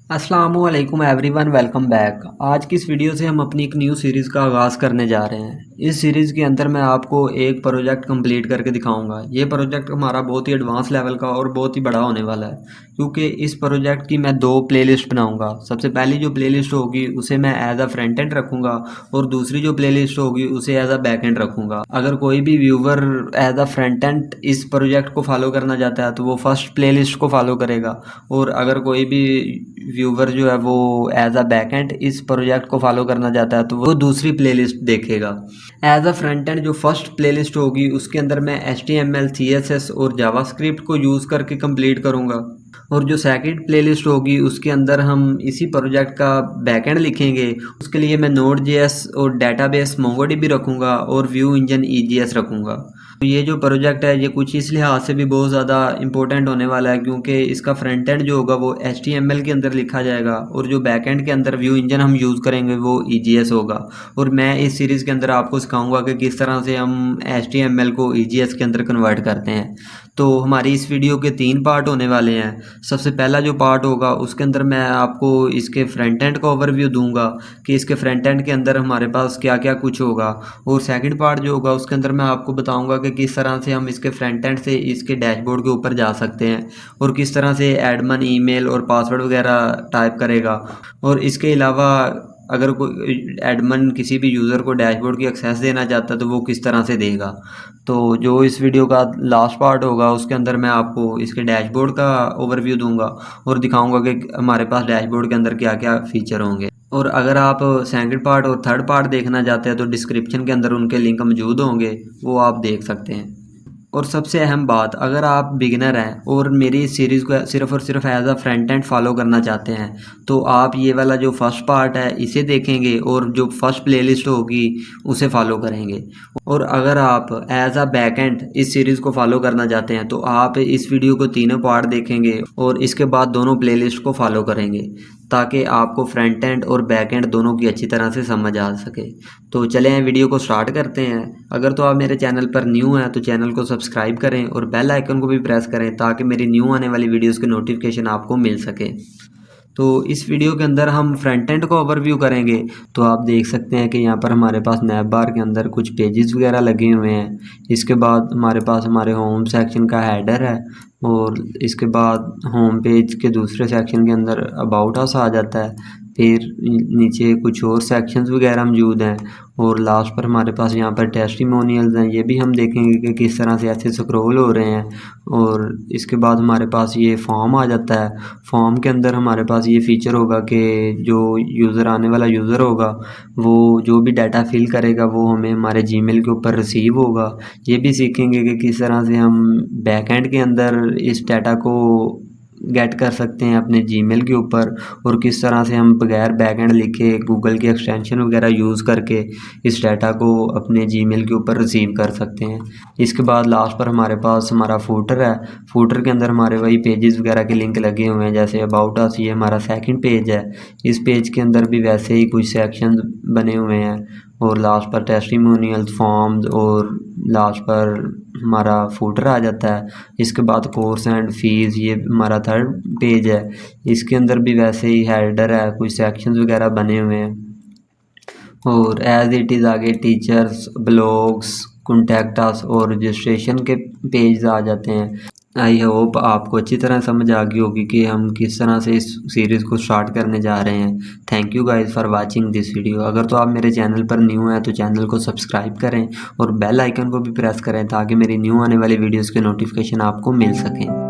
अस्सलामुअलैकुम everyone, welcome back. आज की इस वीडियो से हम अपनी एक न्यू सीरीज़ का आगाज़ करने जा रहे हैं। इस सीरीज़ के अंदर मैं आपको एक प्रोजेक्ट कंप्लीट करके दिखाऊंगा। ये प्रोजेक्ट हमारा बहुत ही एडवांस लेवल का और बहुत ही बड़ा होने वाला है, क्योंकि इस प्रोजेक्ट की मैं दो प्लेलिस्ट बनाऊंगा। सबसे पहली जो प्लेलिस्ट होगी उसे मैं एज अ फ्रंट एंड रखूँगा और दूसरी जो प्लेलिस्ट होगी उसे एज अ बैक एंड रखूँगा। अगर कोई भी viewer as a front end इस प्रोजेक्ट को फॉलो करना चाहता है तो वो फर्स्ट प्लेलिस्ट को फॉलो करेगा, और अगर कोई भी व्यूवर जो है वो एज अ बैकएंड इस प्रोजेक्ट को फॉलो करना चाहता है तो वो दूसरी प्लेलिस्ट देखेगा। एज अ फ्रंट एंड जो फर्स्ट प्लेलिस्ट होगी उसके अंदर मैं HTML CSS और जावास्क्रिप्ट को यूज़ करके कंप्लीट करूँगा, और जो सेकंड प्लेलिस्ट होगी उसके अंदर हम इसी प्रोजेक्ट का बैकएंड लिखेंगे। उसके लिए मैं Node.js और डेटाबेस MongoDB रखूँगा और व्यू इंजन EGS रखूँगा। तो ये जो प्रोजेक्ट है ये कुछ इस लिहाज से भी बहुत ज़्यादा इंपॉर्टेंट होने वाला है, क्योंकि इसका फ्रंट एंड जो होगा वो HTML के अंदर लिखा जाएगा और जो बैक एंड के अंदर व्यू इंजन हम यूज़ करेंगे वो EGS होगा। और मैं इस सीरीज़ के अंदर आपको सिखाऊंगा कि किस तरह से हम HTML को EGS के अंदर कन्वर्ट करते हैं। तो हमारी इस वीडियो के 3 पार्ट होने वाले हैं। सबसे पहला जो पार्ट होगा उसके अंदर मैं आपको इसके फ्रंट एंड का ओवरव्यू दूंगा कि इसके फ्रंट एंड के अंदर हमारे पास क्या क्या कुछ होगा, और सेकंड पार्ट जो होगा उसके अंदर मैं आपको बताऊंगा कि किस तरह से हम इसके फ्रंट एंड से इसके डैशबोर्ड के ऊपर जा सकते हैं और किस तरह से एडमिन ईमेल और पासवर्ड वगैरह टाइप करेगा। और इसके अलावा अगर कोई एडमिन किसी भी यूज़र को डैशबोर्ड की एक्सेस देना चाहता है तो वो किस तरह से देगा। तो जो इस वीडियो का लास्ट पार्ट होगा उसके अंदर मैं आपको इसके डैशबोर्ड का ओवरव्यू दूंगा और दिखाऊंगा कि हमारे पास डैशबोर्ड के अंदर क्या क्या फ़ीचर होंगे। और अगर आप सेकंड पार्ट और थर्ड पार्ट देखना चाहते हैं तो डिस्क्रिप्शन के अंदर उनके लिंक मौजूद होंगे, वो आप देख सकते हैं। और सबसे अहम बात, अगर आप बिगिनर हैं और मेरी इस सीरीज़ को सिर्फ़ और सिर्फ as a front end follow करना चाहते हैं तो आप ये वाला जो फर्स्ट पार्ट है इसे देखेंगे और जो फर्स्ट प्लेलिस्ट होगी उसे फॉलो करेंगे। और अगर आप एज अ बैक एंड इस सीरीज़ को फॉलो करना चाहते हैं तो आप इस वीडियो को तीनों पार्ट देखेंगे और इसके बाद दोनों प्लेलिस्ट को फॉलो करेंगे, ताकि आपको फ्रंट एंड और बैक एंड दोनों की अच्छी तरह से समझ आ सके। तो चलें वीडियो को स्टार्ट करते हैं। अगर तो आप मेरे चैनल पर न्यू हैं तो चैनल को सब्सक्राइब करें और बेल आइकन को भी प्रेस करें ताकि मेरी न्यू आने वाली वीडियोस के नोटिफिकेशन आपको मिल सके। तो इस वीडियो के अंदर हम फ्रंट एंड का ओवरव्यू करेंगे। तो आप देख सकते हैं कि यहाँ पर हमारे पास नैब बार के अंदर कुछ पेजेस वगैरह लगे हुए हैं। इसके बाद हमारे पास हमारे होम सेक्शन का हेडर है, और इसके बाद होम पेज के दूसरे सेक्शन के अंदर अबाउट अस आ जाता है। फिर नीचे कुछ और सेक्शंस वगैरह मौजूद हैं, और लास्ट पर हमारे पास यहाँ पर टेस्टिमोनियल्स हैं। ये भी हम देखेंगे कि किस तरह से ऐसे स्क्रॉल हो रहे हैं। और इसके बाद हमारे पास ये फॉर्म आ जाता है। फॉर्म के अंदर हमारे पास ये फ़ीचर होगा कि जो यूज़र आने वाला यूज़र होगा वो जो भी डाटा फिल करेगा वो हमें हमारे जीमेल के ऊपर रिसीव होगा। ये भी सीखेंगे कि किस तरह से हम बैकएंड के अंदर इस डाटा को गेट कर सकते हैं अपने जीमेल के ऊपर, और किस तरह से हम बगैर बैकएंड लिखे गूगल की एक्सटेंशन वगैरह यूज़ करके इस डाटा को अपने जीमेल के ऊपर रिसीव कर सकते हैं। इसके बाद लास्ट पर हमारे पास हमारा फूटर है। फूटर के अंदर हमारे वही पेजेस वगैरह के लिंक लगे हुए हैं, जैसे अबाउट अस ये हमारा सेकंड पेज है। इस पेज के अंदर भी वैसे ही कुछ सेक्शंस बने हुए हैं, और लास्ट पर टेस्टिमोनियल्स फॉर्म्स, और लास्ट पर हमारा फूटर आ जाता है। इसके बाद कोर्स एंड फीस ये हमारा थर्ड पेज है। इसके अंदर भी वैसे ही हेडर है, कुछ सेक्शंस वगैरह बने हुए हैं, और एज इट इज़ आगे टीचर्स, ब्लॉग्स, कॉन्टैक्ट अस और रजिस्ट्रेशन के पेज आ जाते हैं। आई होप आपको अच्छी तरह समझ आ गई होगी कि हम किस तरह से इस सीरीज़ को स्टार्ट करने जा रहे हैं। Thank you guys for watching this video. अगर तो आप मेरे चैनल पर न्यू हैं तो चैनल को सब्सक्राइब करें और बेल आइकन को भी प्रेस करें ताकि मेरी न्यू आने वाली वीडियोज़ के नोटिफिकेशन आपको मिल सकें।